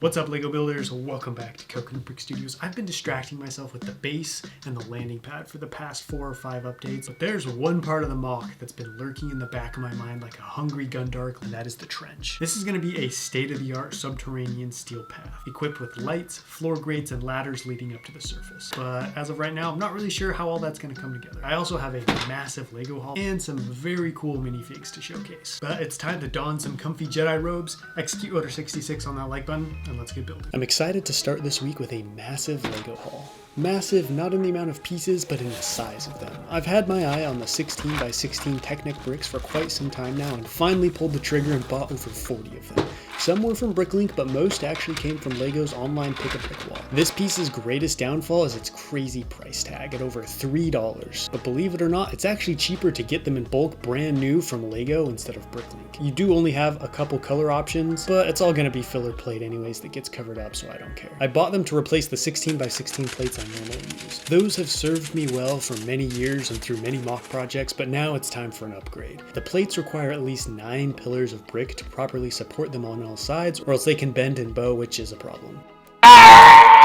What's up, Lego builders? Welcome back to Coconut Brick Studios. I've been distracting myself with the base and the landing pad for the past 4 or 5 updates, but there's one part of the mock that's been lurking in the back of my mind like a hungry Gundark, and that is the trench. This is going to be a state-of-the-art subterranean steel path, equipped with lights, floor grates, and ladders leading up to the surface. But as of right now, I'm not really sure how all that's going to come together. I also have a massive Lego haul and some very cool minifigs to showcase. But it's time to don some comfy Jedi robes, execute Order 66 on that like button, and let's get building. I'm excited to start this week with a massive Lego haul. Massive, not in the amount of pieces, but in the size of them. I've had my eye on the 16 by 16 Technic bricks for quite some time now and finally pulled the trigger and bought over 40 of them. Some were from Bricklink, but most actually came from Lego's online pick-a-brick wall. This piece's greatest downfall is its crazy price tag at over $3. But believe it or not, it's actually cheaper to get them in bulk brand new from Lego instead of Bricklink. You do only have a couple color options, but it's all gonna be filler plate anyways that gets covered up, so I don't care. I bought them to replace the 16 by 16 plates I normally use. Those have served me well for many years and through many mock projects, but now it's time for an upgrade. The plates require at least 9 pillars of brick to properly support them on all sides, or else they can bend and bow, which is a problem.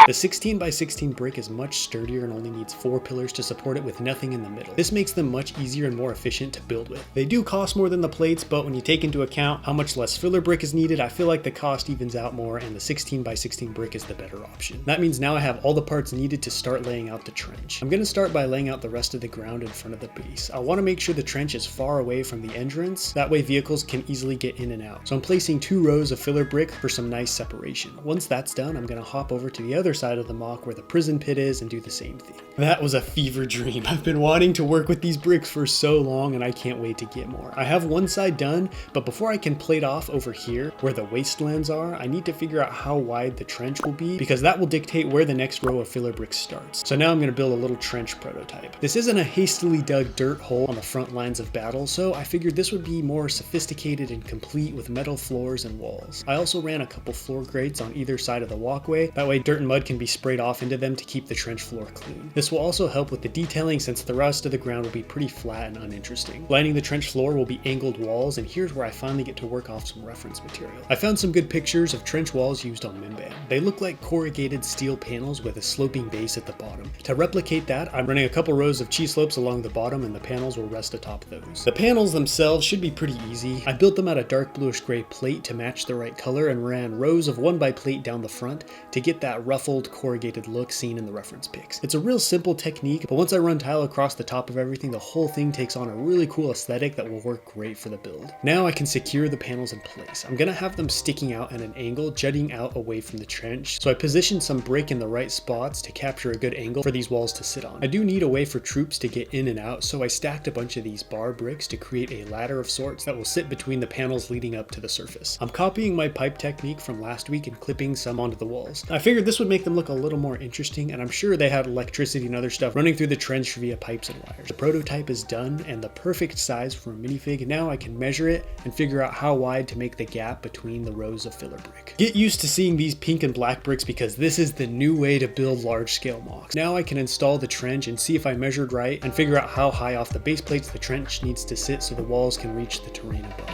The 16 by 16 brick is much sturdier and only needs 4 pillars to support it with nothing in the middle. This makes them much easier and more efficient to build with. They do cost more than the plates, but when you take into account how much less filler brick is needed, I feel like the cost evens out more and the 16 by 16 brick is the better option. That means now I have all the parts needed to start laying out the trench. I'm going to start by laying out the rest of the ground in front of the base. I want to make sure the trench is far away from the entrance, that way vehicles can easily get in and out. So I'm placing 2 rows of filler brick for some nice separation. Once that's done, I'm going to hop over to the other side of the mock where the prison pit is and do the same thing. That was a fever dream. I've been wanting to work with these bricks for so long and I can't wait to get more. I have one side done, but before I can plate off over here where the wastelands are, I need to figure out how wide the trench will be because that will dictate where the next row of filler bricks starts. So now I'm going to build a little trench prototype. This isn't a hastily dug dirt hole on the front lines of battle, so I figured this would be more sophisticated and complete with metal floors and walls. I also ran a couple floor grates on either side of the walkway, that way dirt and mud can be sprayed off into them to keep the trench floor clean. This will also help with the detailing since the rest of the ground will be pretty flat and uninteresting. Lining the trench floor will be angled walls, and here's where I finally get to work off some reference material. I found some good pictures of trench walls used on Mimban. They look like corrugated steel panels with a sloping base at the bottom. To replicate that, I'm running a couple rows of Chi-slopes along the bottom and the panels will rest atop those. The panels themselves should be pretty easy. I built them out of dark bluish gray plate to match the right color and ran rows of 1 by plate down the front to get that ruffled corrugated look seen in the reference pics. It's a real simple technique, but once I run tile across the top of everything, the whole thing takes on a really cool aesthetic that will work great for the build. Now I can secure the panels in place. I'm gonna have them sticking out at an angle, jutting out away from the trench, so I positioned some brick in the right spots to capture a good angle for these walls to sit on. I do need a way for troops to get in and out, so I stacked a bunch of these bar bricks to create a ladder of sorts that will sit between the panels leading up to the surface. I'm copying my pipe technique from last week and clipping some onto the walls. I figured this would make them look a little more interesting, and I'm sure they had electricity and other stuff running through the trench via pipes and wires. The prototype is done and the perfect size for a minifig. Now I can measure it and figure out how wide to make the gap between the rows of filler brick. Get used to seeing these pink and black bricks because this is the new way to build large scale mocks. Now I can install the trench and see if I measured right and figure out how high off the base plates the trench needs to sit so the walls can reach the terrain above.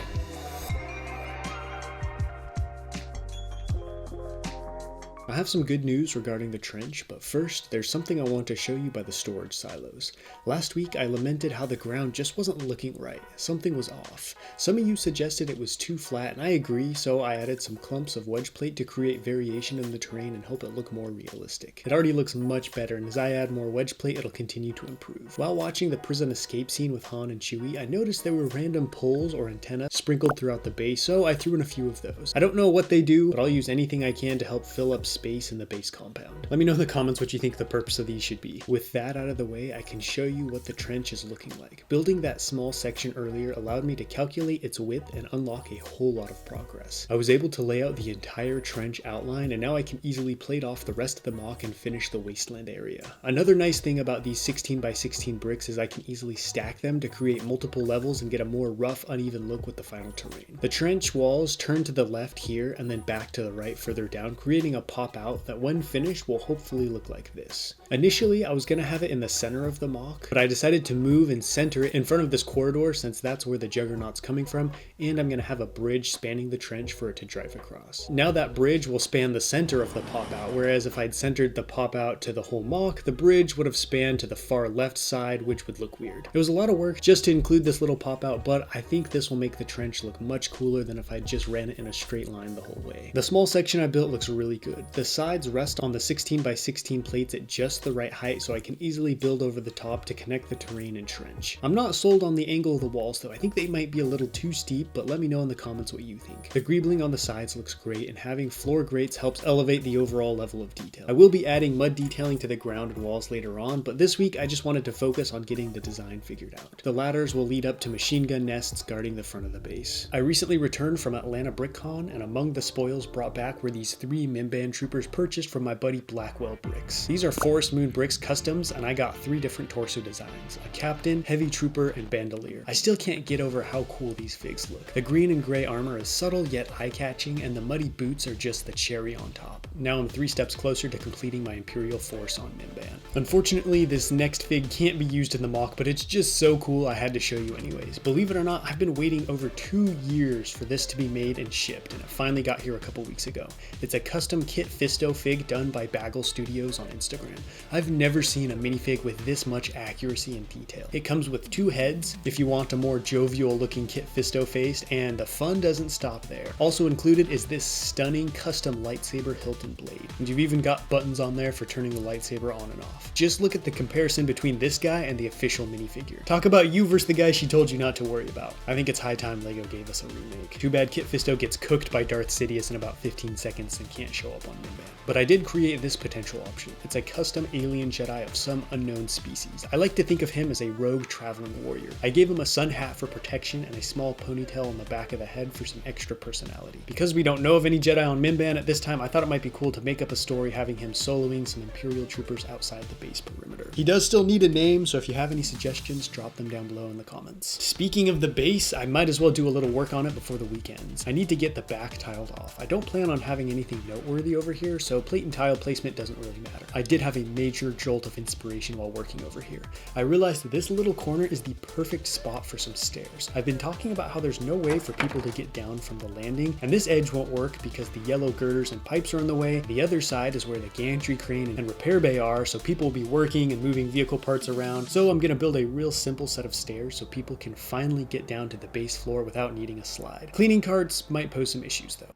I have some good news regarding the trench, but first, there's something I want to show you by the storage silos. Last week, I lamented how the ground just wasn't looking right. Something was off. Some of you suggested it was too flat, and I agree, so I added some clumps of wedge plate to create variation in the terrain and help it look more realistic. It already looks much better, and as I add more wedge plate, it'll continue to improve. While watching the prison escape scene with Han and Chewie, I noticed there were random poles or antennas sprinkled throughout the base, so I threw in a few of those. I don't know what they do, but I'll use anything I can to help fill up space in the base compound. Let me know in the comments what you think the purpose of these should be. With that out of the way, I can show you what the trench is looking like. Building that small section earlier allowed me to calculate its width and unlock a whole lot of progress. I was able to lay out the entire trench outline, and now I can easily plate off the rest of the mock and finish the wasteland area. Another nice thing about these 16 by 16 bricks is I can easily stack them to create multiple levels and get a more rough, uneven look with the final terrain. The trench walls turn to the left here and then back to the right further down, creating a pop pop out that when finished will hopefully look like this. Initially, I was going to have it in the center of the mock, but I decided to move and center it in front of this corridor since that's where the Juggernaut's coming from, and I'm going to have a bridge spanning the trench for it to drive across. Now that bridge will span the center of the pop out, whereas if I'd centered the pop out to the whole mock, the bridge would have spanned to the far left side, which would look weird. It was a lot of work just to include this little pop out, but I think this will make the trench look much cooler than if I just ran it in a straight line the whole way. The small section I built looks really good. The sides rest on the 16 by 16 plates at just the right height, so I can easily build over the top to connect the terrain and trench. I'm not sold on the angle of the walls though. I think they might be a little too steep, but let me know in the comments what you think. The greebling on the sides looks great, and having floor grates helps elevate the overall level of detail. I will be adding mud detailing to the ground and walls later on, but this week I just wanted to focus on getting the design figured out. The ladders will lead up to machine gun nests guarding the front of the base. I recently returned from Atlanta BrickCon, and among the spoils brought back were these 3 Mimban troopers purchased from my buddy Blackwell Bricks. These are Forest Moon Bricks customs, and I got 3 different torso designs: a captain, heavy trooper, and bandolier. I still can't get over how cool these figs look. The green and gray armor is subtle yet eye-catching, and the muddy boots are just the cherry on top. Now I'm 3 steps closer to completing my Imperial force on Mimban. Unfortunately, this next fig can't be used in the mock, but it's just so cool I had to show you anyways. Believe it or not, I've been waiting over 2 years for this to be made and shipped, and it finally got here a couple weeks ago. It's a custom kit Fisto fig done by Bagel Studios on Instagram. I've never seen a minifig with this much accuracy and detail. It comes with 2 heads if you want a more jovial looking kit Fisto face, and the fun doesn't stop there. Also included is this stunning custom lightsaber hilt and blade, and you've even got buttons on there for turning the lightsaber on and off. Just look at the comparison between this guy and the official minifigure. Talk about you versus the guy she told you not to worry about. I think it's high time LEGO gave us a remake. Too bad Kit Fisto gets cooked by Darth Sidious in about 15 seconds and can't show up on Mimban. But I did create this potential option. It's a custom alien Jedi of some unknown species. I like to think of him as a rogue traveling warrior. I gave him a sun hat for protection and a small ponytail on the back of the head for some extra personality. Because we don't know of any Jedi on Mimban at this time, I thought it might be cool to make up a story having him soloing some Imperial troopers outside the base perimeter. He does still need a name, so if you have any suggestions, drop them down below in the comments. Speaking of the base, I might as well do a little work on it before the weekends. I need to get the back tiled off. I don't plan on having anything noteworthy over here, so plate and tile placement doesn't really matter. I did have a major jolt of inspiration while working over here. I realized that this little corner is the perfect spot for some stairs. I've been talking about how there's no way for people to get down from the landing, and this edge won't work because the yellow girders and pipes are in the way. The other side is where the gantry crane and repair bay are, so people will be working and moving vehicle parts around. So I'm gonna build a real simple set of stairs so people can finally get down to the base floor without needing a slide. Cleaning carts might pose some issues though.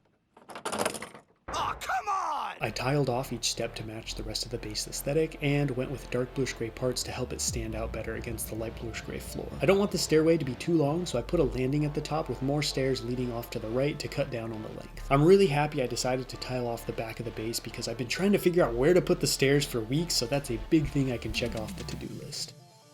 I tiled off each step to match the rest of the base aesthetic and went with dark bluish gray parts to help it stand out better against the light bluish gray floor. I don't want the stairway to be too long, so I put a landing at the top with more stairs leading off to the right to cut down on the length. I'm really happy I decided to tile off the back of the base because I've been trying to figure out where to put the stairs for weeks, so that's a big thing I can check off the to-do list.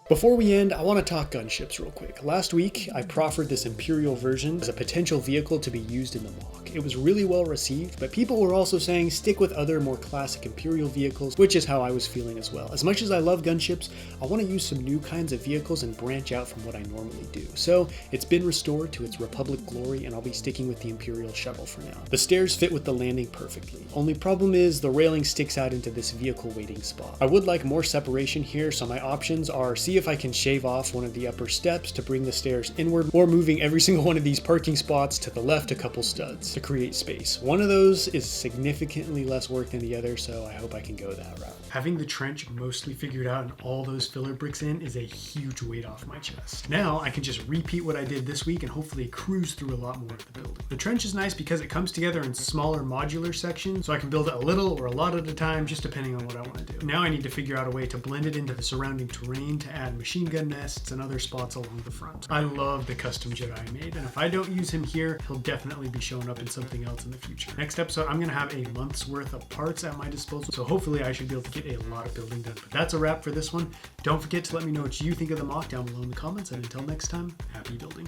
Before we end, I want to talk gunships real quick. Last week, I proffered this Imperial version as a potential vehicle to be used in the mock. It was really well received, but people were also saying stick with other more classic Imperial vehicles, which is how I was feeling as well. As much as I love gunships, I want to use some new kinds of vehicles and branch out from what I normally do. So it's been restored to its Republic glory, and I'll be sticking with the Imperial shuttle for now. The stairs fit with the landing perfectly. Only problem is the railing sticks out into this vehicle waiting spot. I would like more separation here, so my options are see if I can shave off one of the upper steps to bring the stairs inward, or moving every single one of these parking spots to the left a couple studs to create space. One of those is significantly less work than the other, so I hope I can go that route. Having the trench mostly figured out and all those filler bricks in is a huge weight off my chest. Now I can just repeat what I did this week and hopefully cruise through a lot more of the building. The trench is nice because it comes together in smaller modular sections, so I can build it a little or a lot at a time, just depending on what I want to do. Now I need to figure out a way to blend it into the surrounding terrain to add machine gun nests and other spots along the front. I love the custom Jedi I made, and if I don't use him here, he'll definitely be showing up in something else in the future. Next episode, I'm going to have a month's worth of parts at my disposal, so hopefully I should be able to get a lot of building done. But that's a wrap for this one. Don't forget to let me know what you think of the mock down below in the comments, and until next time, happy building.